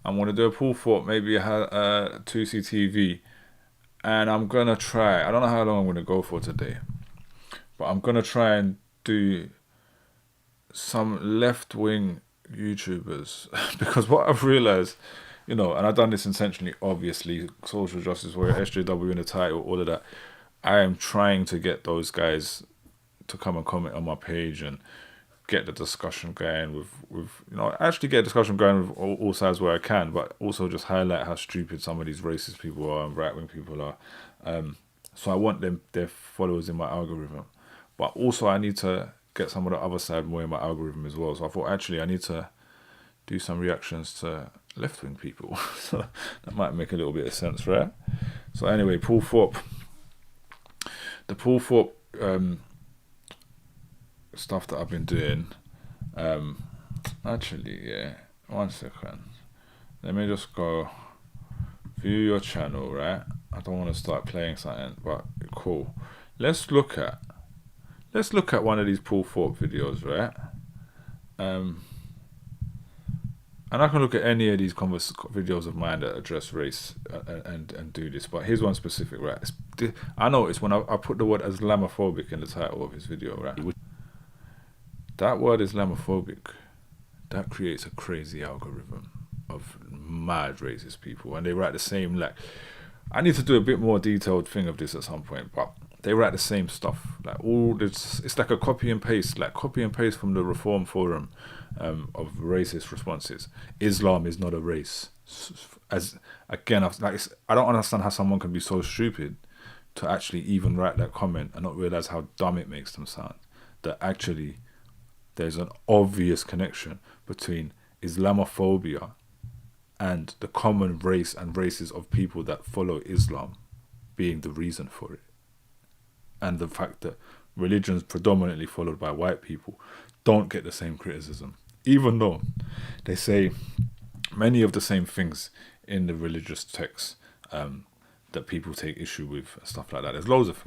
I'm gonna do a pull Thorpe, maybe 2CTV, and I'm gonna try. I don't know how long I'm gonna go for today, but I'm gonna try and do some left-wing YouTubers because what I've realized, and I've done this intentionally, obviously, social justice warrior, SJW in the title, all of that. I am trying to get those guys to come and comment on my page and get the discussion going with actually get a discussion going with all sides where I can, but also just highlight how stupid some of these racist people are and right-wing people are. So I want their followers in my algorithm, but also I need to get some of the other side more in my algorithm as well. So I thought actually I need to do some reactions to left-wing people. So that might make a little bit of sense, right? So anyway, Paul Thorpe. The Paul Thorpe stuff that I've been doing. Actually, yeah. 1 second. Let me just go view your channel, right? I don't want to start playing something, but cool. Let's look at one of these Paul Thorpe videos, right? And I can look at any of these videos of mine that address race and do this, but here's one specific, right? I noticed when I put the word Islamophobic in the title of his video, right? That word Islamophobic, that creates a crazy algorithm of mad racist people, and they write the same, I need to do a bit more detailed thing of this at some point, but they write the same stuff, it's like a copy and paste from the Reform Forum of racist responses. Islam is not a race. As again, I don't understand how someone can be so stupid to actually even write that comment and not realize how dumb it makes them sound. That actually there's an obvious connection between Islamophobia and the common race and races of people that follow Islam being the reason for it. And the fact that religions predominantly followed by white people don't get the same criticism, even though they say many of the same things in the religious texts that people take issue with and stuff like that. There's loads of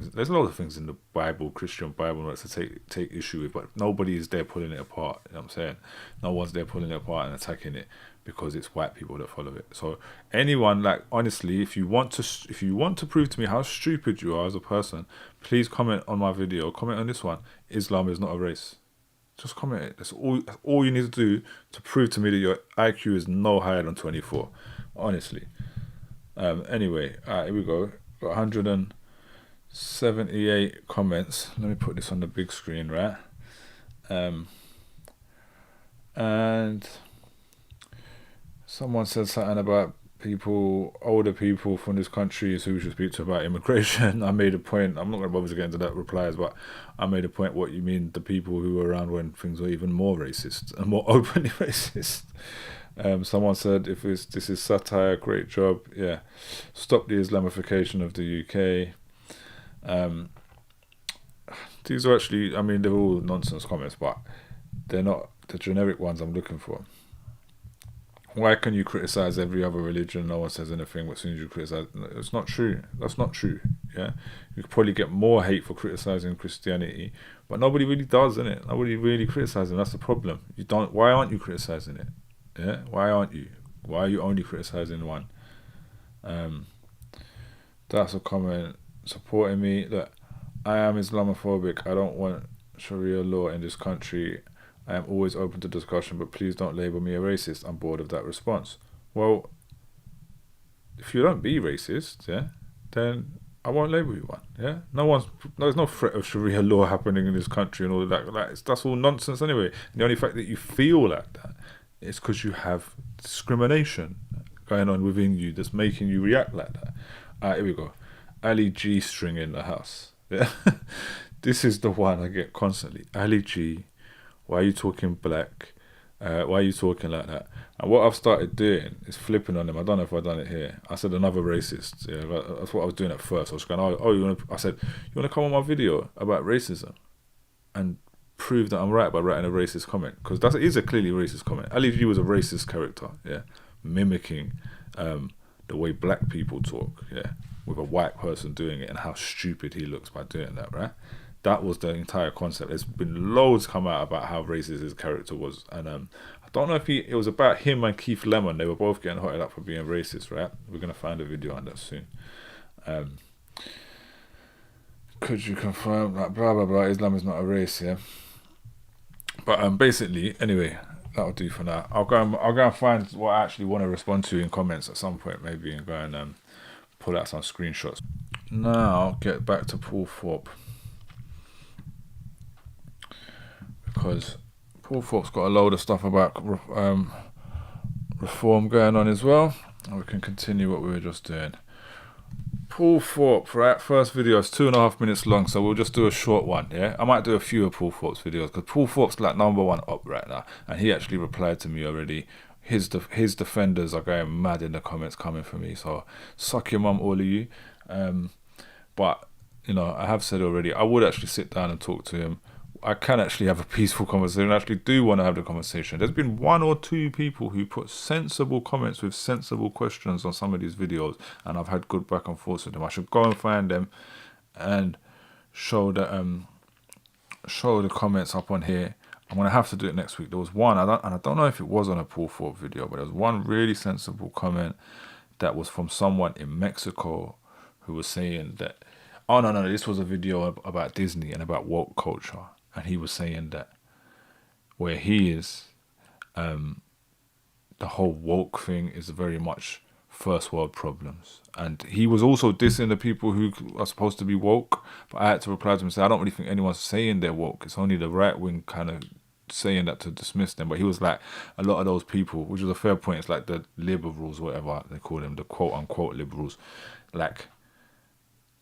things in the Bible, Christian Bible, that to take issue with, but nobody is there pulling it apart. You know what I'm saying? No one's there pulling it apart and attacking it because it's white people that follow it. So anyone, honestly, if you want to prove to me how stupid you are as a person, please comment on my video. Comment on this one. Islam is not a race. Just comment it. That's all you need to do to prove to me that your IQ is no higher than 24. Honestly. Anyway, here we go. Got 178 comments. Let me put this on the big screen, right? And someone said something about older people from this country who we should speak to about immigration. I made a point. I'm not going to bother to get into that replies, but I made a point. What you mean, the people who were around when things were even more racist and more openly racist. Someone said, this is satire, great job. Yeah. Stop the Islamification of the UK. These are actually, they're all nonsense comments, but they're not the generic ones I'm looking for. Why can you criticize every other religion? No one says anything, but as soon as you criticize, it's not true. That's not true. Yeah. You could probably get more hate for criticizing Christianity, but nobody really does, innit? Nobody really criticizes them. That's the problem. Why aren't you criticizing it? Yeah, why aren't you? Why are you only criticizing one? That's a comment supporting me. Look, I am Islamophobic. I don't want Sharia law in this country. I am always open to discussion, but please don't label me a racist. I'm bored of that response. Well, if you don't be racist, yeah, then I won't label you one. Yeah, there's no threat of Sharia law happening in this country and all of that. That's all nonsense anyway. And the only fact that you feel like that, it's because you have discrimination going on within you that's making you react like that. Here we go. Ali G string in the house. Yeah. This is the one I get constantly. Ali G, why are you talking black? Why are you talking like that? And what I've started doing is flipping on them. I don't know if I've done it here. I said another racist. Yeah, that's what I was doing at first. I was going, I said, you want to come on my video about racism and prove that I'm right by writing a racist comment? Because that is a clearly racist comment. Ali G was a racist character, yeah, mimicking the way black people talk, yeah, with a white person doing it and how stupid he looks by doing that, right? That was the entire concept. There's been loads come out about how racist his character was, and I don't know if it was about him and Keith Lemon. They were both getting hotted up for being racist, right? We're gonna find a video on that soon. Could you confirm that blah blah blah Islam is not a race? Yeah. But basically, anyway, that'll do for now. I'll go and find what I actually want to respond to in comments at some point, maybe, and go and pull out some screenshots. Now get back to Paul Thorpe, because Paul Thorpe's got a load of stuff about reform going on as well, and we can continue what we were just doing. Paul Thorpe, right? First video is 2.5 minutes long, so we'll just do a short one, yeah? I might do a few of Paul Thorpe's videos, because Paul Thorpe's like #1 up right now, and he actually replied to me already. His defenders are going mad in the comments coming for me, so suck your mum, all of you. But, you know, I have said already, I would actually sit down and talk to him. I can actually have a peaceful conversation. I actually do want to have the conversation. There's been 1 or 2 people who put sensible comments with sensible questions on some of these videos, and I've had good back and forth with them. I should go and find them and show the comments up on here. I'm gonna have to do it next week. There was one, and I don't know if it was on a Paul Thorpe video, but there was one really sensible comment that was from someone in Mexico who was saying that, oh no, this was a video about Disney and about woke culture. And he was saying that where he is, the whole woke thing is very much first world problems. And he was also dissing the people who are supposed to be woke. But I had to reply to him and say, I don't really think anyone's saying they're woke. It's only the right wing kind of saying that to dismiss them. But he was like, a lot of those people, which was a fair point, it's like the liberals, whatever they call them, the quote unquote liberals, like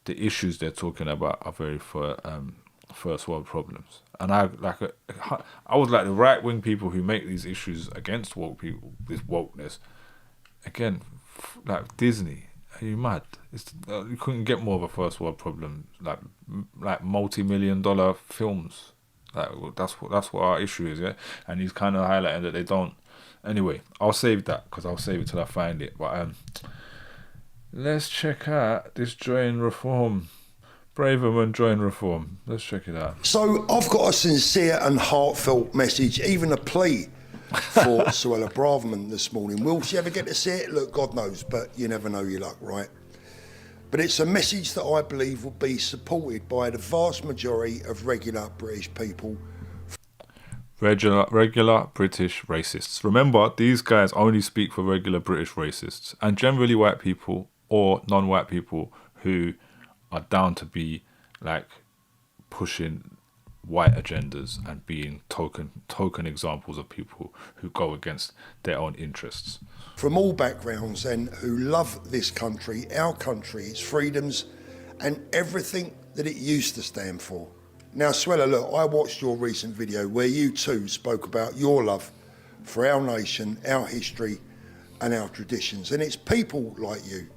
the issues they're talking about are very first world problems. And I was like the right wing people who make these issues against woke people, this wokeness, again, like Disney. Are you mad? You couldn't get more of a first world problem, like multi-million-dollar films. Like that's what our issue is, yeah. And he's kind of highlighting that they don't. Anyway, I'll save that because I'll save it till I find it. But let's check out this Join Reform. Braverman Join Reform. Let's check it out. So I've got a sincere and heartfelt message, even a plea for Suella Braverman this morning. Will she ever get to see it? Look, God knows, but you never know your luck, right? But it's a message that I believe will be supported by the vast majority of regular British people. Regular British racists. Remember, these guys only speak for regular British racists, and generally white people or non-white people who are down to be like pushing white agendas and being token examples of people who go against their own interests. From all backgrounds and who love this country, our country, its freedoms and everything that it used to stand for. Now Suella, look, I watched your recent video where you too spoke about your love for our nation, our history and our traditions, and it's people like you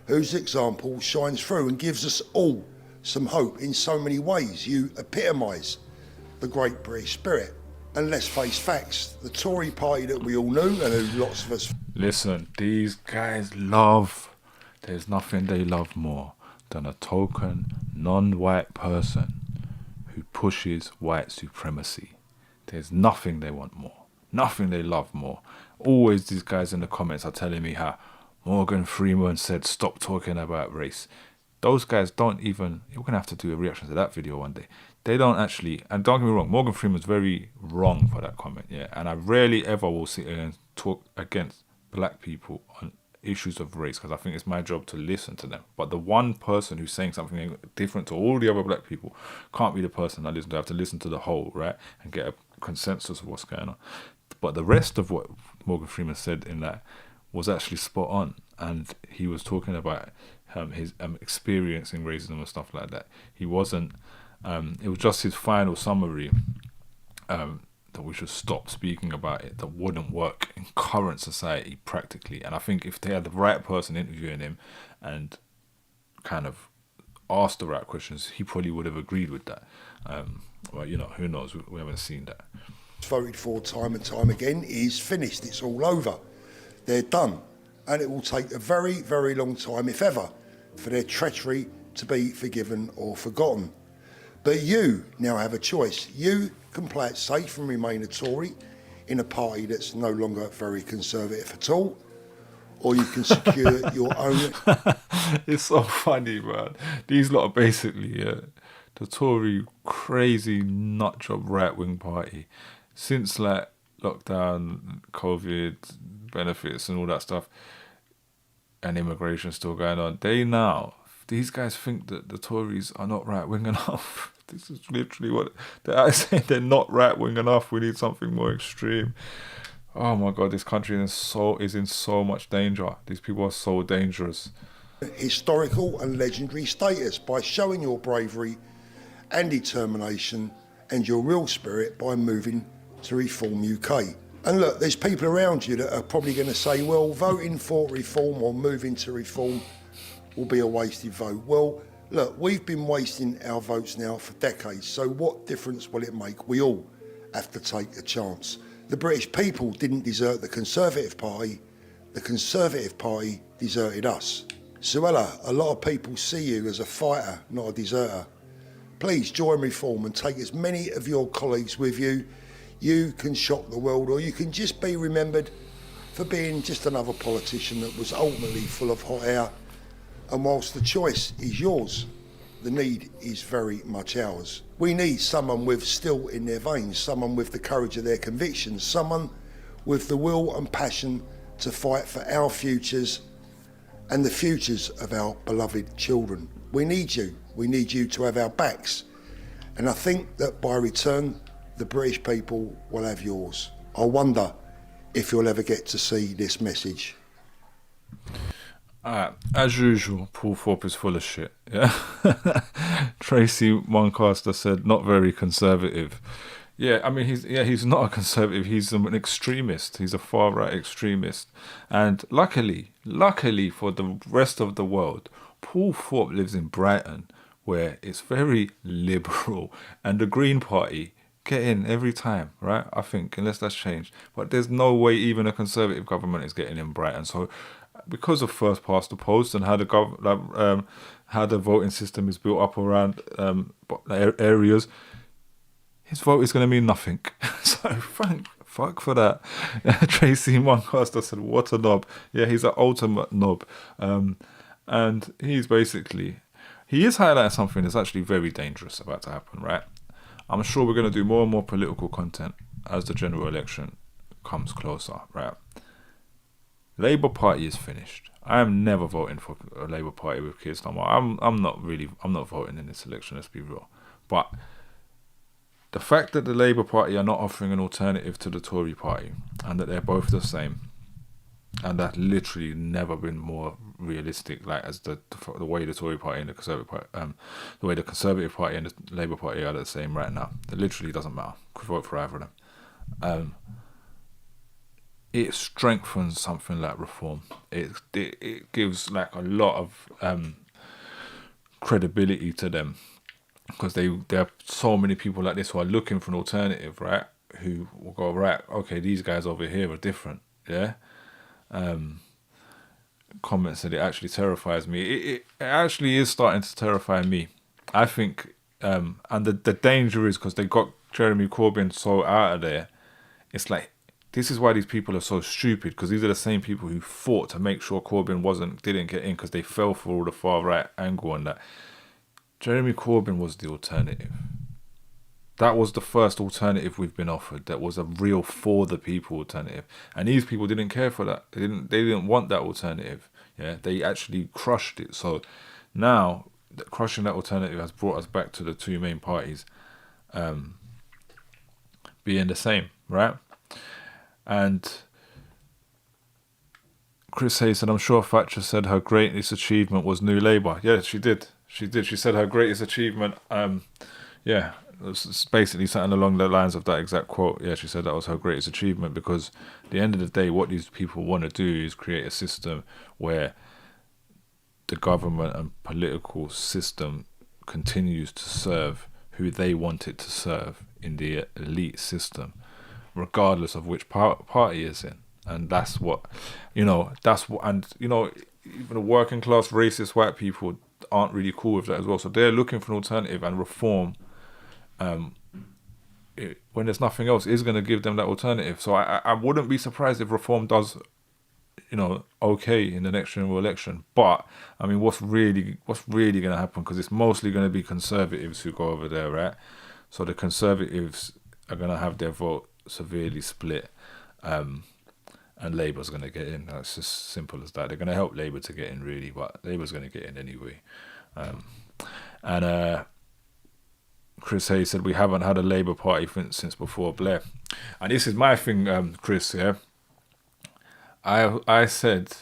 whose example shines through and gives us all some hope in so many ways. You epitomise the great British spirit. And let's face facts, the Tory party that we all knew and who lots of us... Listen, these guys there's nothing they love more than a token, non-white person who pushes white supremacy. There's nothing they want more, nothing they love more. Always these guys in the comments are telling me how Morgan Freeman said stop talking about race. Those guys don't even... You're going to have to do a reaction to that video one day. They don't actually... And don't get me wrong, Morgan Freeman's very wrong for that comment, yeah. And I rarely ever will sit here and talk against black people on issues of race, because I think it's my job to listen to them. But the one person who's saying something different to all the other black people can't be the person I listen to. I have to listen to the whole, right? And get a consensus of what's going on. But the rest of what Morgan Freeman said in that was actually spot on, and he was talking about his experiencing racism and stuff like that. He wasn't. It was just his final summary that we should stop speaking about it. That wouldn't work in current society practically. And I think if they had the right person interviewing him and kind of asked the right questions, he probably would have agreed with that. Well, you know, who knows? We haven't seen that. Voted for time and time again is finished. It's all over. They're done. And it will take a very, very long time, if ever, for their treachery to be forgiven or forgotten. But you now have a choice. You can play it safe and remain a Tory. in a party that's no longer very conservative at all, or you can secure your own. It's so funny, man. These lot are basically the Tory crazy nutjob right wing party. Since like lockdown, COVID benefits and all that stuff, and immigration still going on, these guys think that the Tories are not right wing enough. This is literally what they're saying. They're not right wing enough. We need something more extreme. Oh my God, this country is in so much danger. These people are so dangerous. Historical and legendary status by showing your bravery and determination and your real spirit by moving to Reform UK. And look, there's people around you that are probably going to say, well, voting for reform or moving to reform will be a wasted vote. Well, look, we've been wasting our votes now for decades, so what difference will it make? We all have to take a chance. The British people didn't desert the Conservative Party. The Conservative Party deserted us. Suella, a lot of people see you as a fighter, not a deserter. Please join Reform and take as many of your colleagues with you. You can shock the world, or you can just be remembered for being just another politician that was ultimately full of hot air. And whilst the choice is yours, the need is very much ours. We need someone with steel in their veins, someone with the courage of their convictions, someone with the will and passion to fight for our futures and the futures of our beloved children. We need you. We need you to have our backs. And I think that by return, the British people will have yours. I wonder if you'll ever get to see this message. As usual, Paul Thorpe is full of shit. Yeah, Tracy Moncaster said not very conservative. Yeah, I mean he's not a conservative. He's an extremist. He's a far right extremist. And luckily for the rest of the world, Paul Thorpe lives in Brighton, where it's very liberal, and the Green Party get in every time, right? I think, unless that's changed. But there's no way even a Conservative government is getting in Brighton. So because of first past the post and how the voting system is built up around areas, his vote is going to mean nothing. So fuck for that. Tracy Moncaster said, what a knob. Yeah, he's an ultimate knob. And he is highlighting something that's actually very dangerous about to happen, right? I'm sure we're going to do more and more political content as the general election comes closer, right? Labour Party is finished. I am never voting for a Labour Party with Keir Starmer. I'm not voting in this election, let's be real. But the fact that the Labour Party are not offering an alternative to the Tory Party, and that they're both the same, and that literally never been more realistic, like as the way the Tory Party and the Conservative Party, the way the Conservative Party and the Labour Party are the same right now. It literally doesn't matter. Could vote for either of them. It strengthens something like reform. It gives like a lot of credibility to them, because there are so many people like this who are looking for an alternative, right? Who will go, right, okay, these guys over here are different, yeah. Comments that it actually terrifies me. It actually is starting to terrify me. I think, and the danger is because they got Jeremy Corbyn so out of there. It's like, this is why these people are so stupid, because these are the same people who fought to make sure Corbyn didn't get in, because they fell for all the far right angle and that. Jeremy Corbyn was the alternative. That was the first alternative we've been offered. That was a real for the people alternative, and these people didn't care for that. They didn't want that alternative. Yeah, they actually crushed it. So now crushing that alternative has brought us back to the two main parties being the same, right? And Chris Hayes said, I'm sure Thatcher said her greatest achievement was New Labour. Yeah, she did. She said her greatest achievement, yeah, it's basically something along the lines of that exact quote. Yeah, she said that was her greatest achievement, because at the end of the day, what these people want to do is create a system where the government and political system continues to serve who they want it to serve in the elite system, regardless of which party is in. And that's what, even the working class racist white people aren't really cool with that as well. So they're looking for an alternative, and reform when there's nothing else, is going to give them that alternative. So I wouldn't be surprised if Reform does, okay in the next general election. But I mean, what's really going to happen? Because it's mostly going to be Conservatives who go over there, right? So the Conservatives are going to have their vote severely split, and Labour's going to get in. That's just simple as that. They're going to help Labour to get in, really, but Labour's going to get in anyway. And Chris Hayes said we haven't had a Labour Party since before Blair, and this is my thing, Chris. Yeah, I said,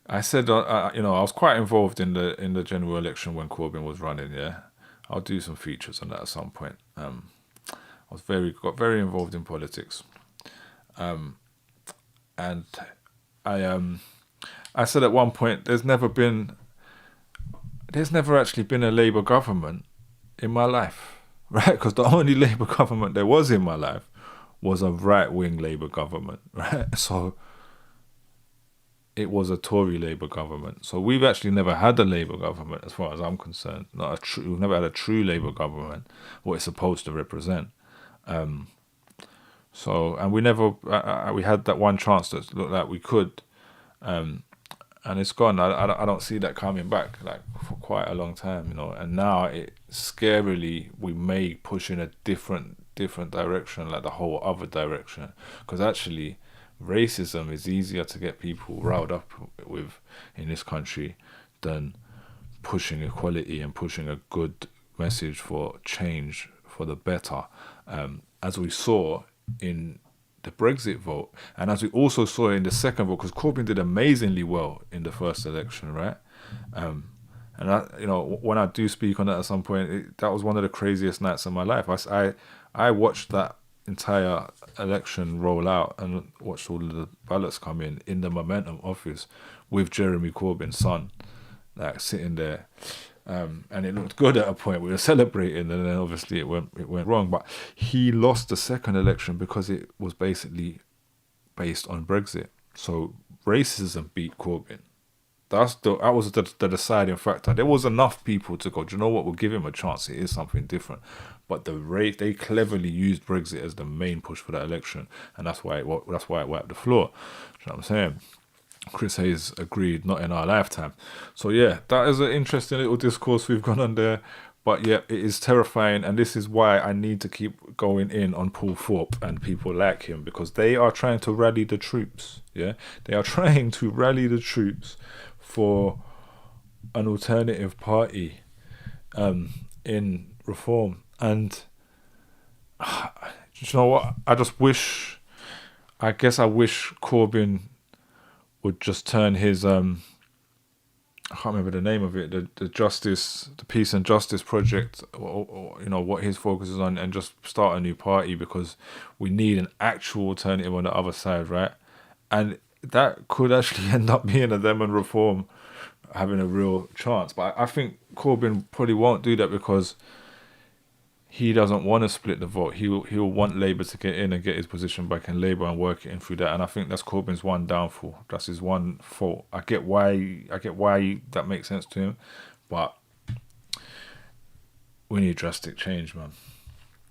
I was quite involved in the general election when Corbyn was running. Yeah, I'll do some features on that at some point. I was got very involved in politics, and I said at one point there's never actually been a Labour government in my life, right? Because the only Labour government there was in my life was a right-wing Labour government, right? So it was a Tory Labour government. So we've actually never had a Labour government, as far as I'm concerned. We've never had a true Labour government, what it's supposed to represent. So, and we never, we had that one chance that looked like we could, and it's gone. I don't see that coming back, like, for quite a long time, and now scarily we may push in a different direction, like the whole other direction, because actually racism is easier to get people riled up with in this country than pushing equality and pushing a good message for change for the better, as we saw in the Brexit vote, and as we also saw in the second vote, because Corbyn did amazingly well in the first election, right? And when I do speak on that at some point, that was one of the craziest nights of my life. I watched that entire election roll out and watched all of the ballots come in the Momentum office with Jeremy Corbyn's son, like, sitting there. And it looked good at a point. We were celebrating, and then obviously it went wrong. But he lost the second election because it was basically based on Brexit. So racism beat Corbyn. That was the deciding factor. There was enough people to go, do you know what? We'll give him a chance. It is something different. But they cleverly used Brexit as the main push for that election, and that's why it wiped the floor. Do you know what I'm saying? Chris Hayes agreed, not in our lifetime. So yeah, that is an interesting little discourse we've gone on there. But yeah, it is terrifying, and this is why I need to keep going in on Paul Thorpe and people like him, because they are trying to rally the troops. Yeah, they are trying to rally the troops for an alternative party in Reform. And you know what? I wish Corbyn would just turn his I can't remember the name of it, the Peace and Justice Project, or what his focus is on, and just start a new party, because we need an actual alternative on the other side, right? And that could actually end up being a them and Reform having a real chance. But I think Corbyn probably won't do that, because he doesn't want to split the vote. He'll want Labour to get in and get his position back in Labour and work it in through that. And I think that's Corbyn's one downfall. That's his one fault. I get why that makes sense to him, but we need drastic change, man.